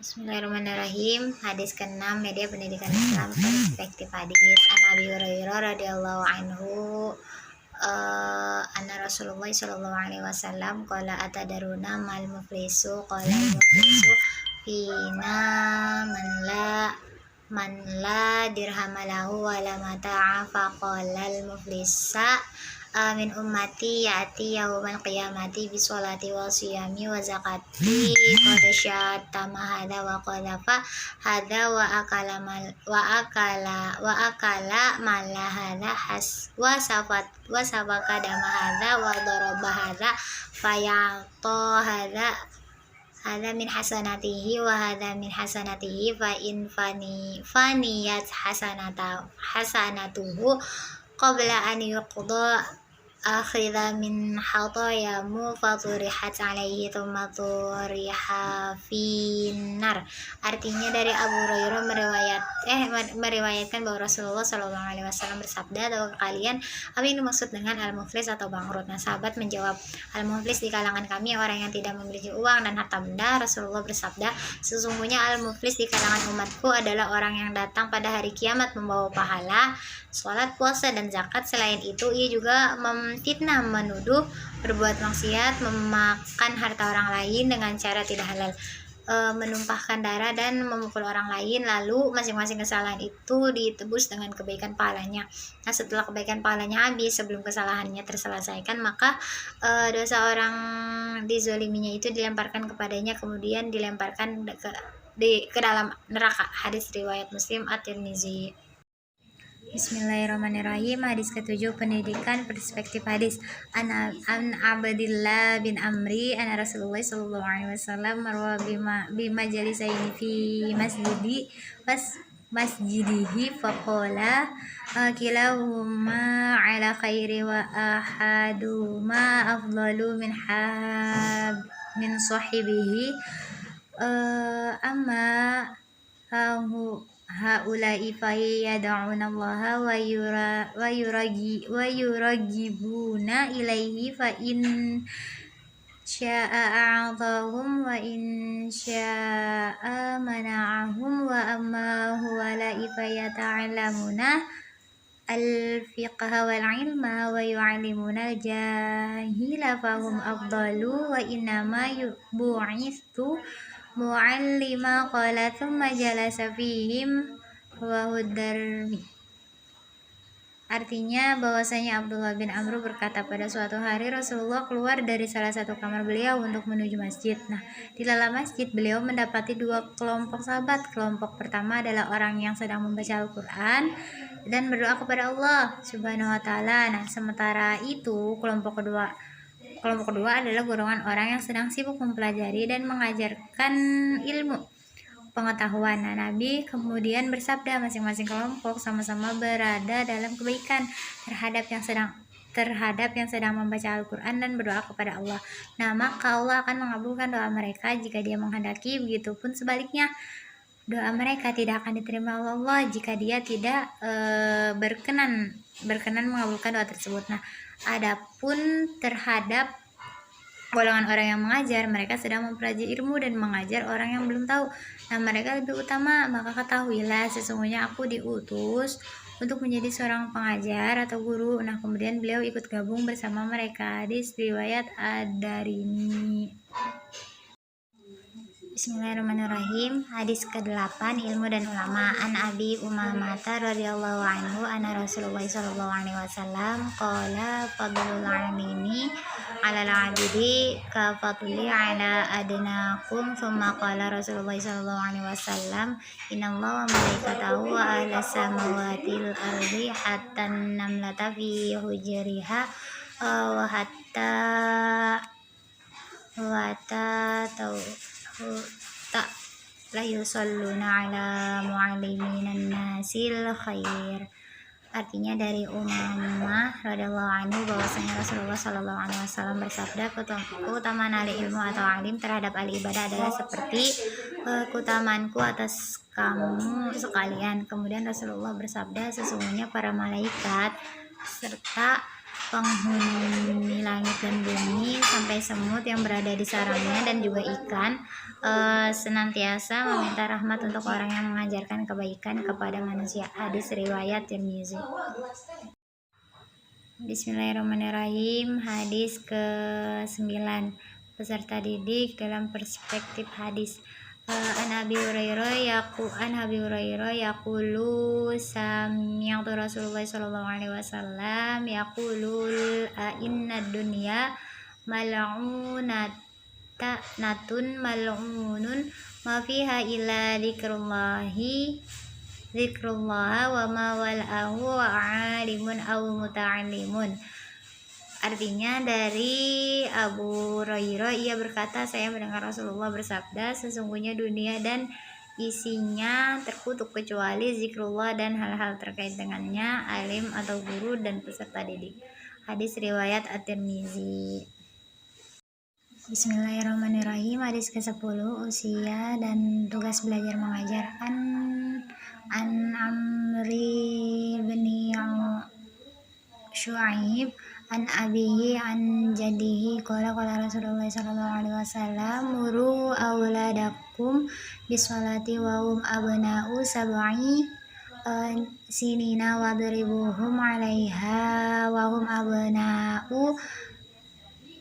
Bismillahirrahmanirrahim. Hadis ke-6, media pendidikan Islam perspektif hadis. An Abi Hurairah radhiyallahu anhu anna Rasulullah sallallahu alaihi wasallam qala atadaruna mal muflisu qala muflisu fina man la dirhamalahu wa la mata'a faqala al muflisa min ummati ya'ti yaumal qiyamati bi sholati wa siyami wa zakati qad syatama hadza wa qadhafa hadza wa akala mala hadza wa sabaka dama hadza wa daraba hadza fayata hadza min hasanatihi wa hadza min hasanatihi fa in faniyat hasanatuhu qabla an yuqda akhidha min hatayamu faturihat alaihi thumma turiha finnar. Artinya dari Abu Hurairah meriwayatkan bahwa Rasulullah Shallallahu Alaihi Wasallam bersabda, atau kalian apa yang dimaksud dengan al-muflis atau bangkrut? Nah, sahabat menjawab, al-muflis di kalangan kami orang yang tidak memiliki uang dan harta benda. Rasulullah bersabda, sesungguhnya al-muflis di kalangan umatku adalah orang yang datang pada hari kiamat membawa pahala sholat, puasa, dan zakat. Selain itu, ia juga memfitnah, menuduh, berbuat maksiat, memakan harta orang lain dengan cara tidak halal, menumpahkan darah, dan memukul orang lain. Lalu masing-masing kesalahan itu ditebus dengan kebaikan pahalanya. Nah, setelah kebaikan pahalanya habis, sebelum kesalahannya terselesaikan, maka dosa orang dizoliminya itu dilemparkan kepadanya, kemudian dilemparkan ke dalam neraka. Hadis riwayat Muslim At-Tirmizi. Bismillahirrahmanirrahim. Hadis ke-7, pendidikan perspektif hadis. An Abdillah bin Amri anna Rasulullah sallallahu alaihi wasallam marwa bima jalisaini fi masjidihi faqala kilahuma ala khairi wa ahaduma afdalu min sahibihi amma haula'i fa yad'una Allah wa yuragibuna ilaihi fa in syaa a'tahum wa in syaa mana'ahum wa amma huwala'i fa yata'allamuna al-fiqha wal ilma wa yu'allimuna al-jahila fahum afdalu wa innama bu'ithu mu'allima qala thumma jalasa fihim wa hudarmi. Artinya bahwasanya Abdullah bin Amr berkata, pada suatu hari Rasulullah keluar dari salah satu kamar beliau untuk menuju masjid. Nah, di dalam masjid beliau mendapati dua kelompok sahabat. Kelompok pertama adalah orang yang sedang membaca Al-Quran dan berdoa kepada Allah Subhanahu wa Ta'ala. Nah, sementara itu kelompok kedua adalah golongan orang yang sedang sibuk mempelajari dan mengajarkan ilmu pengetahuan. Nah, Nabi kemudian bersabda, masing-masing kelompok sama-sama berada dalam kebaikan terhadap yang sedang membaca Al-Quran dan berdoa kepada Allah. Nah, maka Allah akan mengabulkan doa mereka jika Dia menghendaki. Begitupun sebaliknya, doa mereka tidak akan diterima oleh Allah jika Dia tidak berkenan mengabulkan doa tersebut. Nah, adapun terhadap golongan orang yang mengajar, mereka sedang mempelajari ilmu dan mengajar orang yang belum tahu. Nah, mereka lebih utama. Maka ketahuilah, sesungguhnya aku diutus untuk menjadi seorang pengajar atau guru. Nah, kemudian beliau ikut gabung bersama mereka. Hadis riwayat Ad-Darimi. Bismillahirrahmanirrahim. Hadis ke-8, ilmu dan ulama. An Abi Umamah radhiyallahu anhu anna Rasulullah sallallahu alaihi wasallam qala fadlul alimi 'ala al-'abidi ka fadli 'ala adnakum. Tsumma qala Rasulullah sallallahu alaihi wasallam innallaha wa malaikatahu wa ahlas samawati al-ardi hatta an-namlata fi hujriha wa hatta la yusalluna ala mu'alliminan nasil khair. Artinya dari Umamah radhiyallahu anhu bahwasanya Rasulullah sallallahu alaihi wasallam bersabda, keutamaan ahli ilmu atau alim terhadap ahli ibadah adalah seperti keutamaanku atas kamu sekalian. Kemudian Rasulullah bersabda, sesungguhnya para malaikat serta penghuni langit dan bumi, sampai semut yang berada di sarangnya, dan juga ikan, senantiasa meminta rahmat untuk orang yang mengajarkan kebaikan kepada manusia. Hadis riwayat Tirmizi. Bismillahirrahmanirrahim. Hadis ke-9, peserta didik dalam perspektif hadis. An Abi Hurairah yaqulu sami'tu Rasulullah sallallahu alaihi wasallam yaqulul inna dunya mal'unatun mal'unun ma fiha illa zikrullah wa ma wal'ahu wa alimun aw muta'allimun. Artinya, dari Abu Hurairah, ia berkata, saya mendengar Rasulullah bersabda, sesungguhnya dunia dan isinya terkutuk kecuali zikrullah dan hal-hal terkait dengannya, alim atau guru dan peserta didik. Hadis riwayat At-Tirmizi. Bismillahirrahmanirrahim. Hadis ke-10, usia dan tugas belajar mengajar. An Amri bin Syu'aib an abihi an jadihi qala Rasulullah sallallahu alaihi wasallam muru auladakum bisolati wa hum abna'u sab'i sinina wadribuhum 'alaiha wa hum abna'u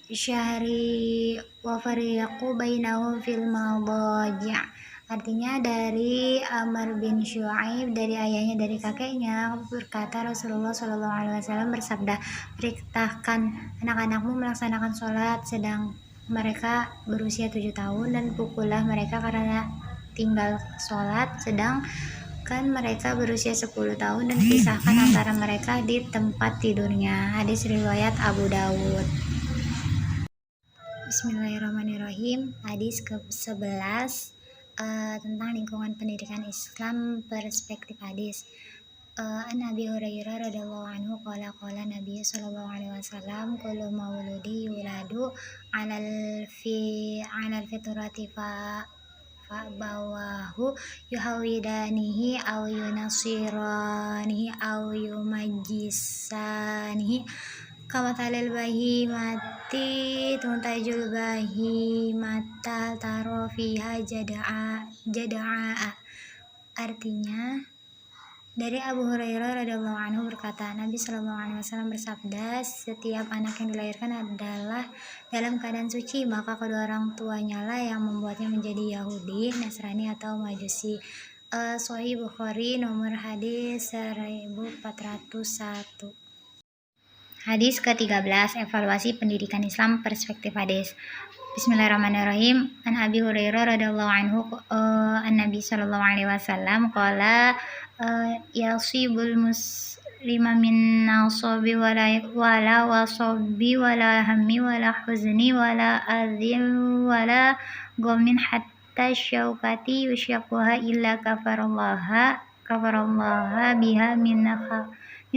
syahri wa fariqu bainahum fil madaji'. Artinya, dari Amr bin Syu'aib, dari ayahnya, dari kakeknya, berkata Rasulullah SAW bersabda, perintahkan anak-anakmu melaksanakan sholat sedang mereka berusia 7 tahun, dan pukullah mereka karena tinggal sholat sedangkan mereka berusia 10 tahun, dan pisahkan antara mereka di tempat tidurnya. Hadis riwayat Abu Dawud. Bismillahirrahmanirrahim. Hadis ke-11, tentang lingkungan pendidikan Islam, perspektif hadis. An Abi Hurairah radhiyallahu anhu qala Nabi sallallahu alaihi wasallam kullu mauludi yuladu 'alal fitrati fa bawahu yuhawidanihi aw yunasiranihi aw yumajjisanihi kama talil bahimati tuntajul bahimata taro fiha jada'a. Artinya, dari Abu Hurairah radhiyallahu anhu berkata, Nabi sallallahu alaihi wasallam bersabda, setiap anak yang dilahirkan adalah dalam keadaan suci, maka kedua orang tuanya lah yang membuatnya menjadi Yahudi, Nasrani atau Majusi. Sahih Bukhari, nomor hadis 1401. Hadis ke-13, evaluasi pendidikan Islam, perspektif hadis. Bismillahirrahmanirrahim. An Abi Hurairah radhiyallahu anhu an Nabi sallallahu alaihi wasallam qala yasibul muslima min nasabi wala wasabi wala hammi wala huzni wala adzim wala ghamin hatta syaukati yusyaquha illa kafarallaha biha min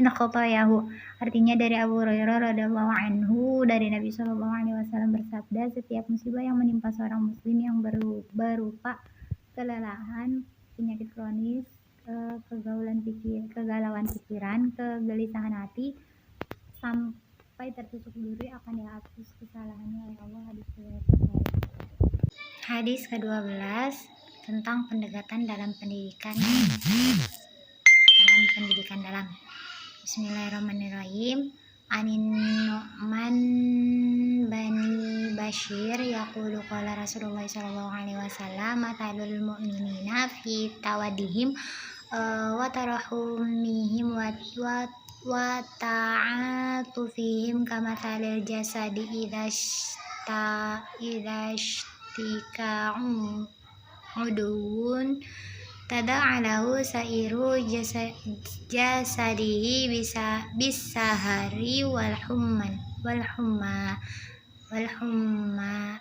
khotoyahu. Artinya, dari Abu Hurairah radhiyallahu anhu, dari Nabi sallallahu alaihi wasallam bersabda, setiap musibah yang menimpa seorang muslim yang berupa kelelahan, penyakit kronis, kegalauan pikiran, kegelisahan hati, sampai tertusuk duri, akan dihapus kesalahannya oleh Allah. Hadis ke-12, tentang pendekatan dalam pendidikan dalam. Bismillahirrahmanirrahim. Anin Nu'man bani Bashir yaqulu qala Rasulullah sallallahu alaihi wasallam matalul mu'minina fi tawadihim wa tarahumihim wa ta'atufihim kamathalil jasadi idhashtika udun tada'alahu sa'iru jasadihi bisahari wal humma.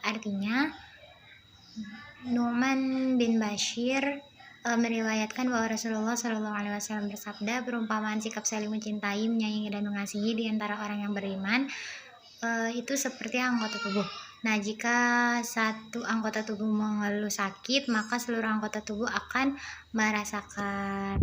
Artinya, Nu'man bin Bashir meriwayatkan bahwa Rasulullah Shallallahu Alaihi Wasallam bersabda, perumpamaan sikap saling mencintai, menyayangi dan mengasihi di antara orang yang beriman itu seperti anggota tubuh. Nah, jika satu anggota tubuh mengeluh sakit, maka seluruh anggota tubuh akan merasakan.